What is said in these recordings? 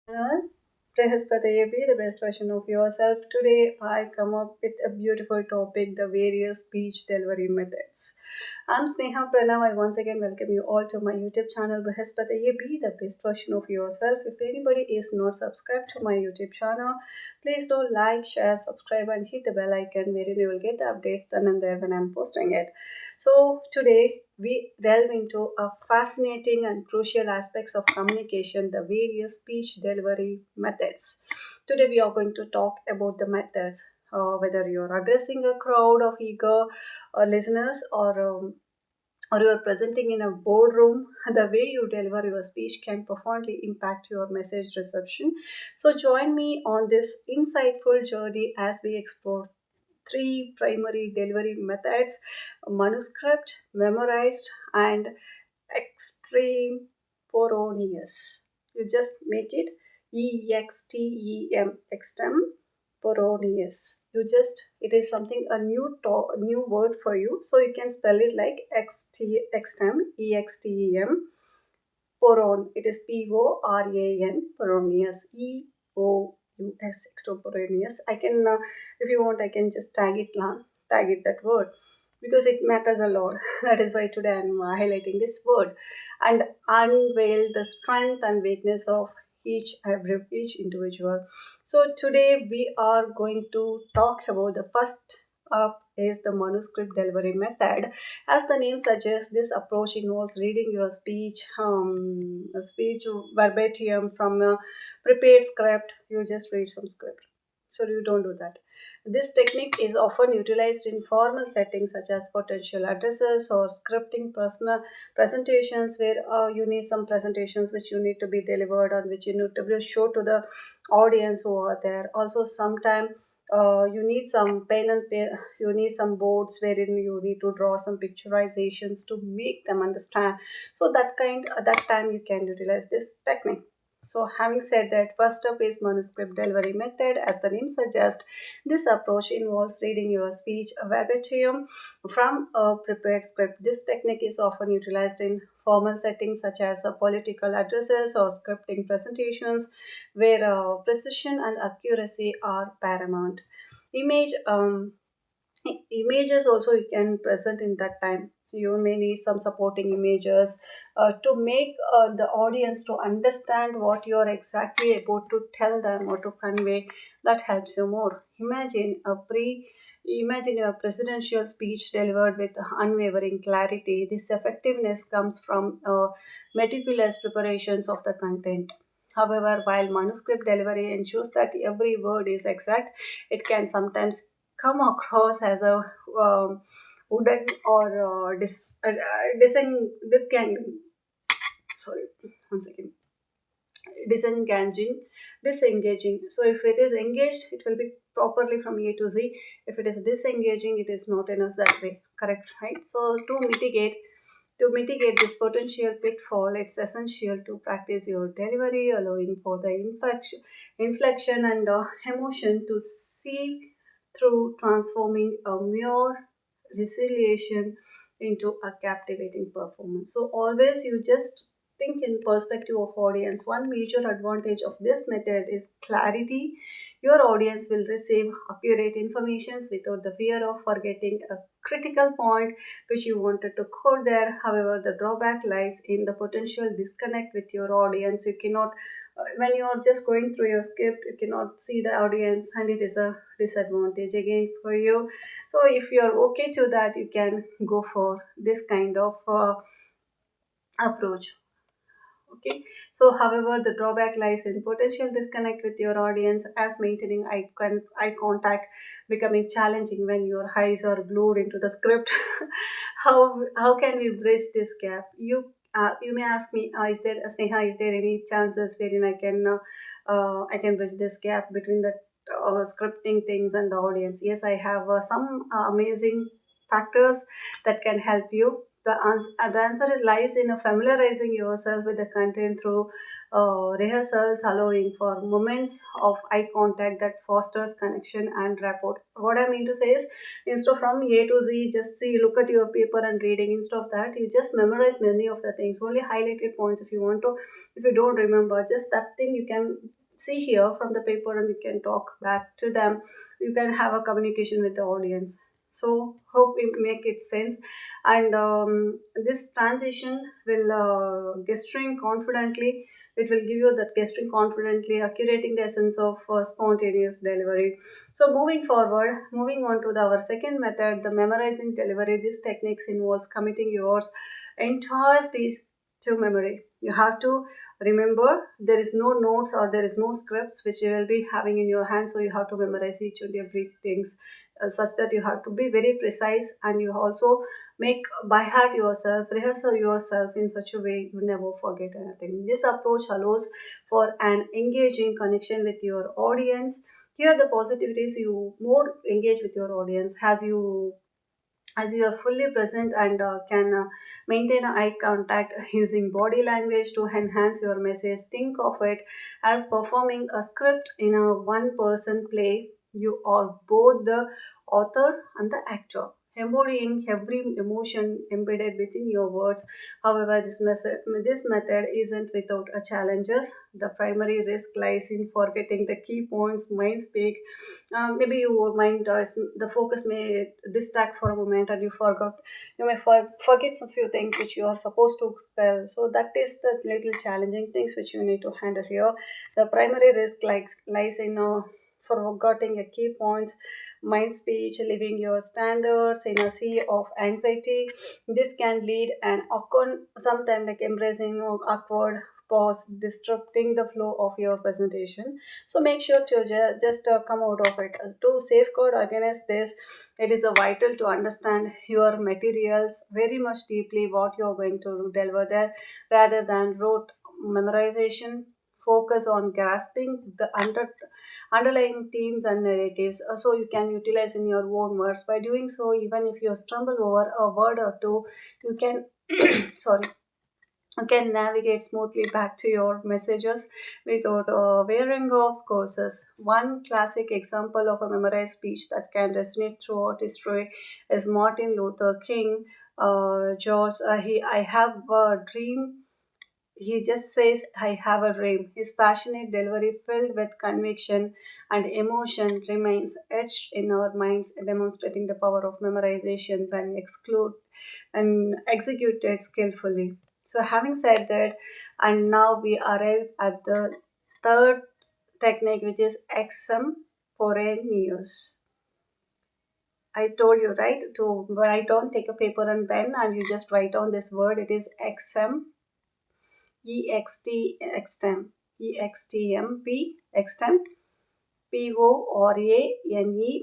channel. Brihaspataye, be the best version of yourself. Today, I come up with a beautiful topic: the various speech delivery methods. I'm Sneha Pranav. I once again welcome you all to my YouTube channel. Brihaspataye, be the best version of yourself. If anybody is not subscribed to my YouTube channel, please do like, share, subscribe, and hit the bell icon wherein you will get the updates then and there when I'm posting it. So today we delve into a fascinating and crucial aspects of communication, the various speech delivery methods. Today we are going to talk about the methods, whether you're addressing a crowd of eager listeners or you are presenting in a boardroom, the way you deliver your speech can profoundly impact your message reception. So, join me on this insightful journey as we explore three primary delivery methods: manuscript, memorized, and extemporaneous. You just make it extemporaneous. You just, it is something, a new word for you, so you can spell it like extem, poron. It is Poran, Poronius, Eous, extemporaneous. I can, if you want, I can just tag it that word because it matters a lot. That is why today I'm highlighting this word and unveil the strength and weakness of each individual. So today we are going to talk about the first up is the manuscript delivery method. As the name suggests, this approach involves reading your speech verbatim from a prepared script. You just read some script, so you don't do that. This technique is often utilized in formal settings such as potential addresses or scripting personal presentations, where you need some presentations which you need to be delivered or which you need to be show to the audience who are there. Also, sometimes you need some you need some boards wherein you need to draw some picturizations to make them understand. So that time you can utilize this technique. So having said that, first up is manuscript delivery method. As the name suggests, this approach involves reading your speech verbatim from a prepared script. This technique is often utilized in formal settings such as political addresses or scripting presentations, where precision and accuracy are paramount. Image Images also you can present in that time. You may need some supporting images to make the audience to understand what you are exactly about to tell them or to convey. That helps you more. Imagine a presidential speech delivered with unwavering clarity. This effectiveness comes from meticulous preparations of the content. However, while manuscript delivery ensures that every word is exact, it can sometimes come across as a wooden or sorry, one second, disengaging disengaging. So if it is engaged, it will be properly from A to Z. If it is disengaging, it is not in us that way, correct, right? So to mitigate this potential pitfall, it's essential to practice your delivery, allowing for the inflection and emotion to see through, transforming a mere resiliation into a captivating performance. So always you just think in perspective of audience. One major advantage of this method is clarity. Your audience will receive accurate information without the fear of forgetting a critical point which you wanted to quote there. However, the drawback lies in the potential disconnect with your audience. You cannot, when you are just going through your script, you cannot see the audience, and it is a disadvantage again for you. So, if you are okay to that, you can go for this kind of approach. Okay, so however, the drawback lies in potential disconnect with your audience, as maintaining eye contact becoming challenging when your eyes are glued into the script. How can we bridge this gap? You may ask me, is there, Sneha, is there any chances wherein I can bridge this gap between the scripting things and the audience? Yes, I have some amazing factors that can help you The answer lies in familiarizing yourself with the content through rehearsals, allowing for moments of eye contact that fosters connection and rapport. What I mean to say is, instead of from A to Z, just see, look at your paper and reading. Instead of that, you just memorize many of the things. Only highlighted points if you want to. If you don't remember, just that thing you can see here from the paper and you can talk back to them. You can have a communication with the audience. So hope it make it sense. And this transition will gesturing confidently, it will give you that gesturing confidently, accurating the essence of spontaneous delivery. So moving forward, moving on to our second method, the memorizing delivery. This techniques involves committing yours entire speech to memory. You have to remember, there is no notes or there is no scripts which you will be having in your hand, so you have to memorize each and every things, such that you have to be very precise, and you also make by heart yourself, rehearsal yourself in such a way you never forget anything. This approach allows for an engaging connection with your audience. Here the positivities, you more engage with your audience as you are fully present and can maintain eye contact using body language to enhance your message. Think of it as performing a script in a one person play. You are both the author and the actor, embodying every emotion embedded within your words. However, this method isn't without a challenges. The primary risk lies in forgetting the key points, mind speak. Maybe your mind the focus may distract for a moment and you may forget some few things which you are supposed to spell. So that is the little challenging things which you need to handle here. The primary risk lies in forgetting a key points, mind speech, leaving your standards in a sea of anxiety. This can lead and occur sometimes like embracing awkward pause, disrupting the flow of your presentation. So make sure to just come out of it. To safeguard against this, it is vital to understand your materials very much deeply, what you are going to deliver there, rather than rote memorization. Focus on grasping the underlying themes and narratives, so you can utilize in your own words. By doing so, even if you stumble over a word or two, you can sorry, you can navigate smoothly back to your messages without wearing off courses. One classic example of a memorized speech that can resonate throughout history is Martin Luther King. I have a dream. He just says, I have a dream. His passionate delivery, filled with conviction and emotion, remains etched in our minds, demonstrating the power of memorization when exclude and executed skillfully. So, having said that, and now we arrive at the third technique, which is extemporaneous. I told you, right, to write down, take a paper and pen, and you just write down this word. It is extem, extem,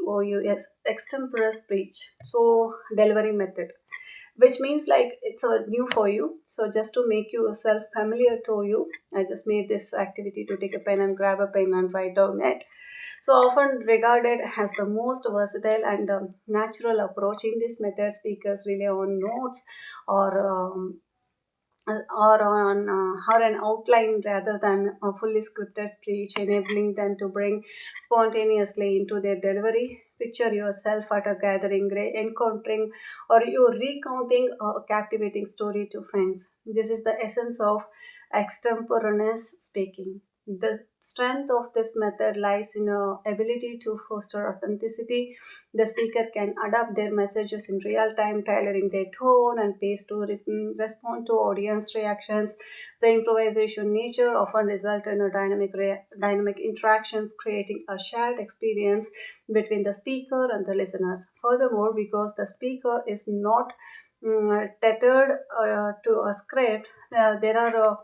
Poraneous, extemporary speech. So, delivery method, which means like it's new for you. So, just to make yourself familiar to you, I just made this activity to take a pen and grab a pen and write down it. So, often regarded as the most versatile and natural approach. In this method, speakers rely on notes or or an outline rather than a fully scripted speech, enabling them to bring spontaneously into their delivery. Picture yourself at a gathering, encountering or you recounting a captivating story to friends. This is the essence of extemporaneous speaking. The strength of this method lies in a ability to foster authenticity. The speaker can adapt their messages in real time, tailoring their tone and pace to respond to audience reactions. The improvisation nature often results in a dynamic interactions, creating a shared experience between the speaker and the listeners. Furthermore, because the speaker is not tethered to a script, there are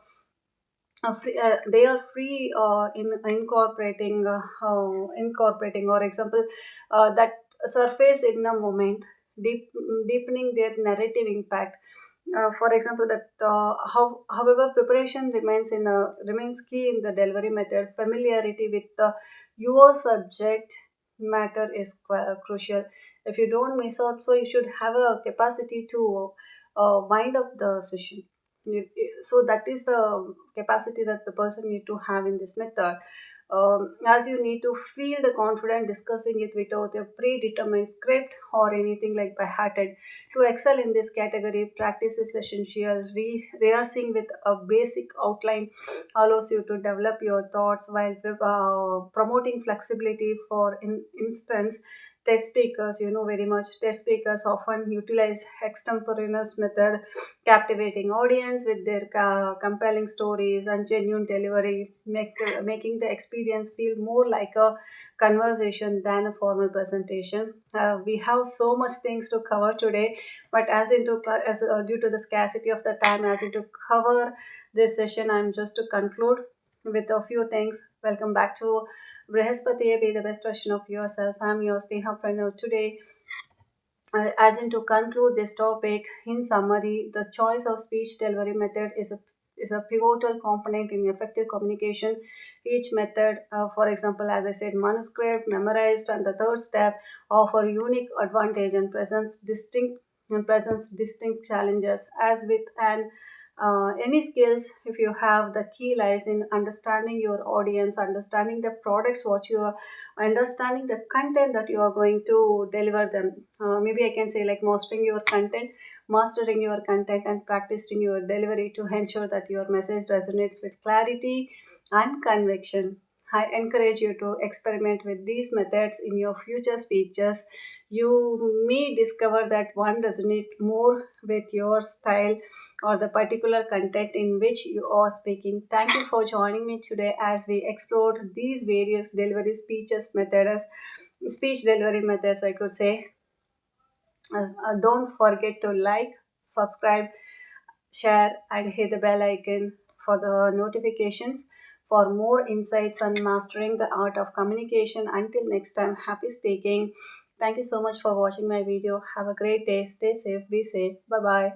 they are free in incorporating or example that surface in the moment, deepening their narrative impact. For example, that however preparation remains key in the delivery method. Familiarity with your subject matter is crucial. If you don't miss out, so you should have a capacity to wind up the session. So that is the capacity that the person need to have in this method. As you need to feel the confident discussing it without a predetermined script or anything like by hearted. To excel in this category, practice is essential. Rehearsing with a basic outline allows you to develop your thoughts while promoting flexibility. For instance, test speakers, you know very much, test speakers often utilize extemporaneous method, captivating audience with their compelling stories and genuine delivery, making the experience feel more like a conversation than a formal presentation. We have so much things to cover today, but due to the scarcity of the time, as into cover this session, I'm just to conclude with a few things. Welcome back to Brihaspataye, be the best version of yourself. I'm your Sneha Pranav. Today, as in to conclude this topic, in summary, the choice of speech delivery method is a pivotal component in effective communication. Each method, for example, as I said, manuscript, memorized, and the third step, offer unique advantage and presents distinct challenges. As with an any skills, if you have, the key lies in understanding your audience, understanding the products what you are, understanding the content that you are going to deliver them. Maybe I can say like mastering your content and practicing your delivery to ensure that your message resonates with clarity and conviction. I encourage you to experiment with these methods in your future speeches. You may discover that one resonates more with your style or the particular content in which you are speaking. Thank you for joining me today as we explored these various speech delivery methods, I could say. Don't forget to like, subscribe, share, and hit the bell icon for the notifications for more insights on mastering the art of communication. Until next time, happy speaking. Thank you so much for watching my video. Have a great day. Stay safe. Be safe. Bye bye.